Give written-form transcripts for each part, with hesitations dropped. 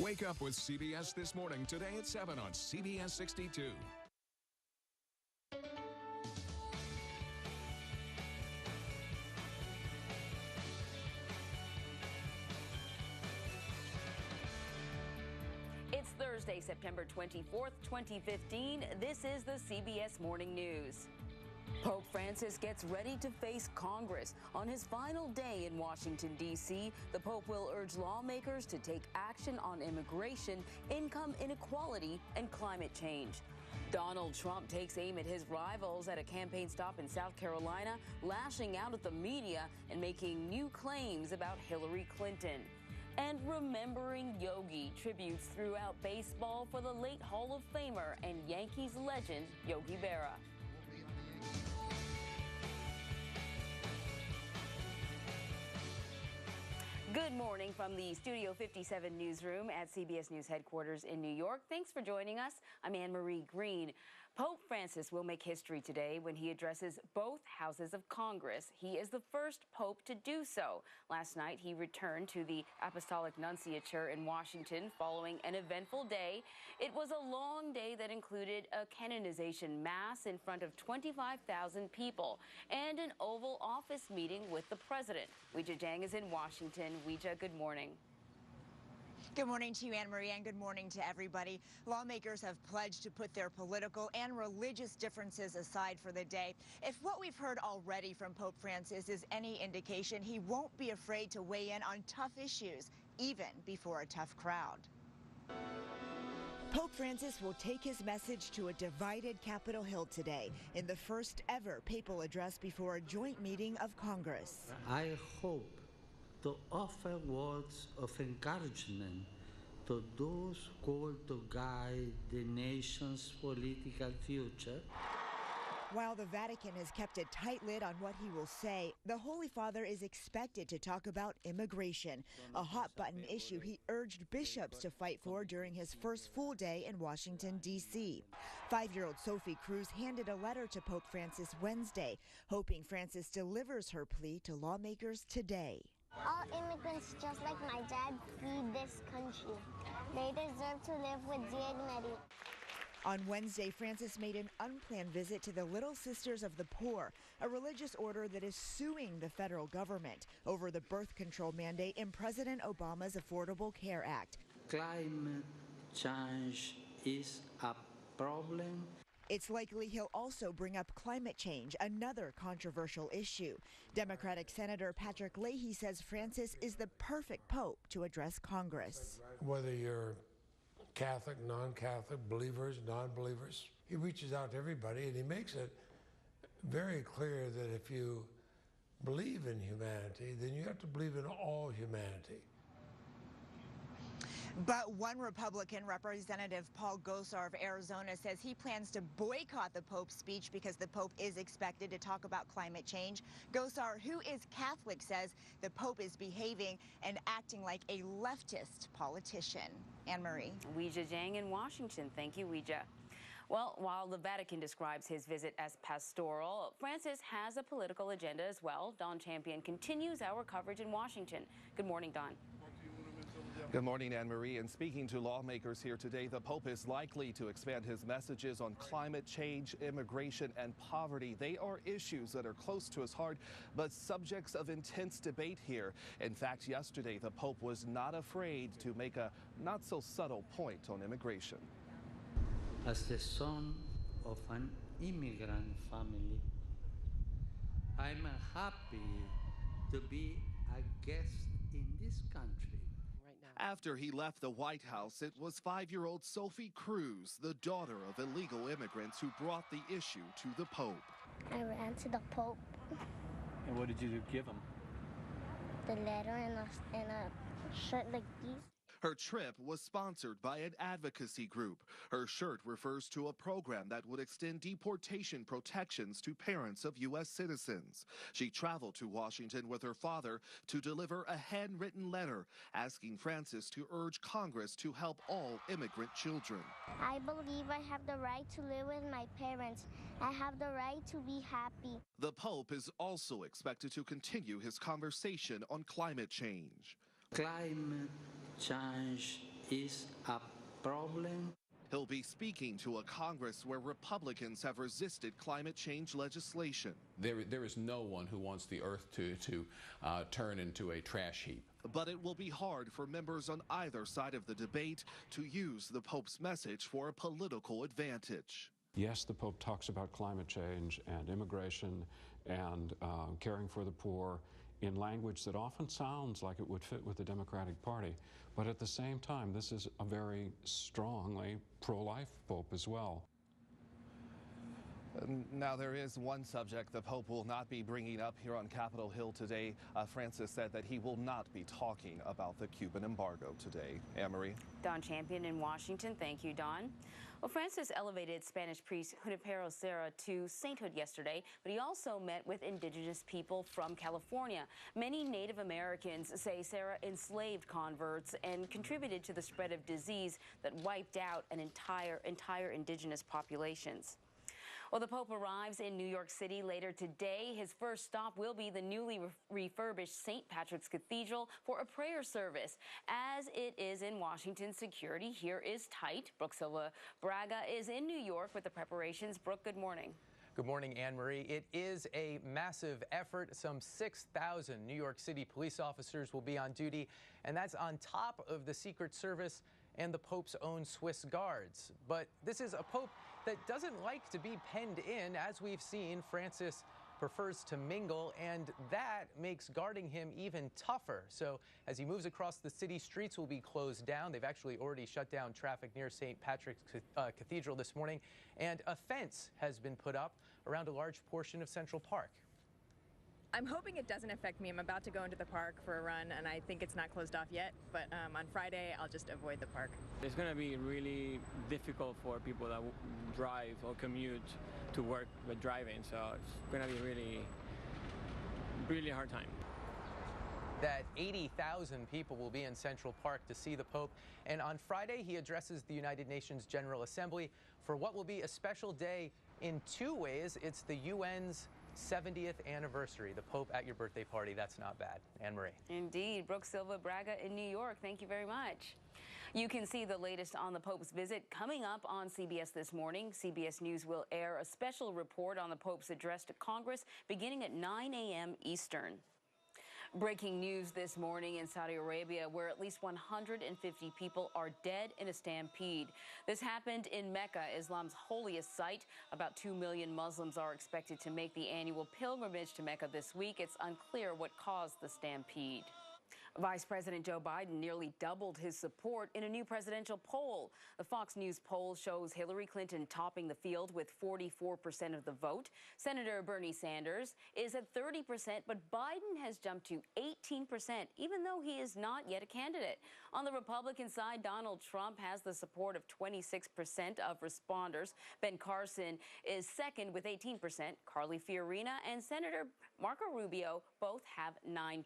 Wake up with CBS This Morning today at 7 on CBS 62. It's Thursday, September 24th, 2015. This is the CBS Morning News. Pope Francis gets ready to face Congress. On his final day in Washington, D.C., the Pope will urge lawmakers to take action on immigration, income inequality, and climate change. Donald Trump takes aim at his rivals at a campaign stop in South Carolina, lashing out at the media and making new claims about Hillary Clinton. And remembering Yogi, tributes throughout baseball for the late Hall of Famer and Yankees legend Yogi Berra. Good morning from the Studio 57 newsroom at CBS News headquarters in New York. Thanks for joining us. I'm Anne-Marie Green. Pope Francis will make history today when he addresses both houses of Congress. He is the first pope to do so. Last night, he returned to the Apostolic Nunciature in Washington following an eventful day. It was a long day that included a canonization mass in front of 25,000 people and an Oval Office meeting with the president. Weijia Jiang is in Washington. Weijia, good morning. Good morning to you, Anne-Marie, and good morning to everybody. Lawmakers have pledged to put their political and religious differences aside for the day. If what we've heard already from Pope Francis is any indication, he won't be afraid to weigh in on tough issues, even before a tough crowd. Pope Francis will take his message to a divided Capitol Hill today in the first ever papal address before a joint meeting of Congress. I hope to offer words of encouragement to those called to guide the nation's political future. While the Vatican has kept a tight lid on what he will say, the Holy Father is expected to talk about immigration, a hot-button issue he urged bishops to fight for during his first full day in Washington, D.C. 5-year-old Sophie Cruz handed a letter to Pope Francis Wednesday, hoping Francis delivers her plea to lawmakers today. All immigrants, just like my dad, feed this country. They deserve to live with dignity. On Wednesday, Francis made an unplanned visit to the Little Sisters of the Poor, a religious order that is suing the federal government over the birth control mandate in President Obama's Affordable Care Act. Climate change is a problem. It's likely he'll also bring up climate change, another controversial issue. Democratic Senator Patrick Leahy says Francis is the perfect pope to address Congress. Whether you're Catholic, non-Catholic, believers, non-believers, he reaches out to everybody and he makes it very clear that if you believe in humanity, then you have to believe in all humanity. But one Republican, Representative Paul Gosar of Arizona, says he plans to boycott the Pope's speech because the Pope is expected to talk about climate change. Gosar, who is Catholic, says the Pope is behaving and acting like a leftist politician. Anne-Marie. Weijia Jiang in Washington. Thank you, Weijia. Well, while the Vatican describes his visit as pastoral, Francis has a political agenda as well. Don Champion continues our coverage in Washington. Good morning, Don. Good morning, Anne-Marie. And speaking to lawmakers here today, the Pope is likely to expand his messages on climate change, immigration, and poverty. They are issues that are close to his heart, but subjects of intense debate here. In fact, yesterday, the Pope was not afraid to make a not-so-subtle point on immigration. As the son of an immigrant family, I'm happy to be a guest in this country. After he left the White House, it was 5-year-old Sophie Cruz, the daughter of illegal immigrants, who brought the issue to the Pope. I ran to the Pope. And what did you give him? The letter and a shirt like these. Her trip was sponsored by an advocacy group. Her shirt refers to a program that would extend deportation protections to parents of U.S. citizens. She traveled to Washington with her father to deliver a handwritten letter asking Francis to urge Congress to help all immigrant children. I believe I have the right to live with my parents. I have the right to be happy. The Pope is also expected to continue his conversation on climate change. Climate change is a problem. He'll be speaking to a Congress where Republicans have resisted climate change legislation. There is no one who wants the Earth to turn into a trash heap. But it will be hard for members on either side of the debate to use the Pope's message for a political advantage. Yes, the Pope talks about climate change and immigration and caring for the poor in language that often sounds like it would fit with the Democratic Party. But at the same time, this is a very strongly pro-life Pope as well. Now, there is one subject the Pope will not be bringing up here on Capitol Hill today. Francis said that he will not be talking about the Cuban embargo today. Anne-Marie? Don Champion in Washington. Thank you, Don. Well, Francis elevated Spanish priest Junipero Serra to sainthood yesterday, but he also met with indigenous people from California. Many Native Americans say Serra enslaved converts and contributed to the spread of disease that wiped out an entire indigenous populations. Well, the Pope arrives in New York City later today. His first stop will be the newly refurbished St. Patrick's Cathedral for a prayer service. As it is in Washington, security here is tight. Brooke Silva Braga is in New York with the preparations. Brooke, good morning. Good morning, Anne-Marie. It is a massive effort. Some 6,000 New York City police officers will be on duty, and that's on top of the Secret Service and the Pope's own Swiss guards. But this is a Pope that doesn't like to be penned in. As we've seen, Francis prefers to mingle, and that makes guarding him even tougher. So as he moves across the city, streets will be closed down. They've actually already shut down traffic near St. Patrick's Cathedral this morning, and a fence has been put up around a large portion of Central Park. I'm hoping it doesn't affect me. I'm about to go into the park for a run, and I think it's not closed off yet, but on Friday, I'll just avoid the park. It's going to be really difficult for people that drive or commute to work with driving, so it's going to be really hard time. That 80,000 people will be in Central Park to see the Pope, and on Friday, he addresses the United Nations General Assembly for what will be a special day in two ways. It's the UN's 70th anniversary. The Pope at your birthday party. That's not bad. Anne-Marie. Indeed. Brooke Silva Braga in New York. Thank you very much. You can see the latest on the Pope's visit coming up on CBS this morning. CBS News will air a special report on the Pope's address to Congress beginning at 9 a.m. Eastern. Breaking news this morning in Saudi Arabia, where at least 150 people are dead in a stampede. This happened in Mecca, Islam's holiest site. About 2 million Muslims are expected to make the annual pilgrimage to Mecca this week. It's unclear what caused the stampede. Vice President Joe Biden nearly doubled his support in a new presidential poll. The Fox News poll shows Hillary Clinton topping the field with 44% of the vote. Senator Bernie Sanders is at 30%, but Biden has jumped to 18%, even though he is not yet a candidate. On the Republican side, Donald Trump has the support of 26% of responders. Ben Carson is second with 18%. Carly Fiorina and Senator Marco Rubio both have 9%.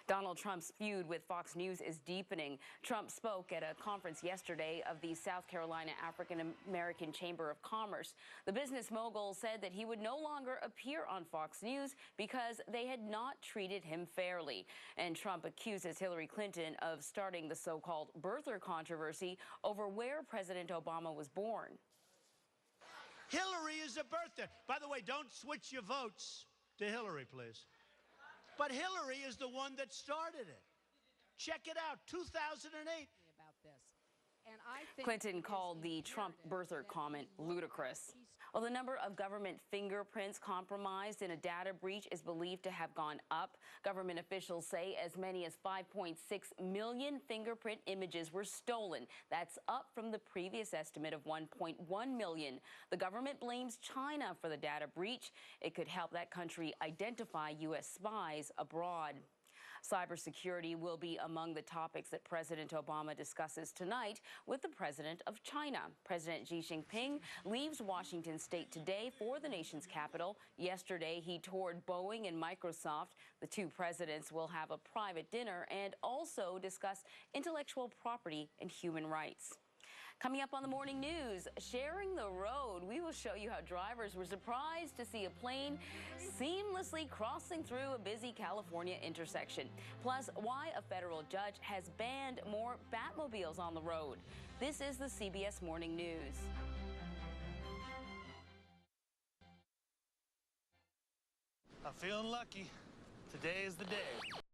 Donald Trump's feud with Fox News is deepening. Trump spoke at a conference yesterday of the South Carolina African American Chamber of Commerce. The business mogul said that he would no longer appear on Fox News because they had not treated him fairly. And Trump accuses Hillary Clinton of starting the so-called birther controversy over where President Obama was born. Hillary is a birther. By the way, don't switch your votes to Hillary, please. But Hillary is the one that started it. Check it out, 2008. About this. And I think Clinton called the Trump birther comment ludicrous. Well, the number of government fingerprints compromised in a data breach is believed to have gone up. Government officials say as many as 5.6 million fingerprint images were stolen. That's up from the previous estimate of 1.1 million. The government blames China for the data breach. It could help that country identify U.S. spies abroad. Cybersecurity will be among the topics that President Obama discusses tonight with the president of China. President Xi Jinping leaves Washington state today for the nation's capital. Yesterday, he toured Boeing and Microsoft. The two presidents will have a private dinner and also discuss intellectual property and human rights. Coming up on the morning news, sharing the road. We will show you how drivers were surprised to see a plane seamlessly crossing through a busy California intersection. Plus, why a federal judge has banned more Batmobiles on the road. This is the CBS Morning News. I'm feeling lucky. Today is the day.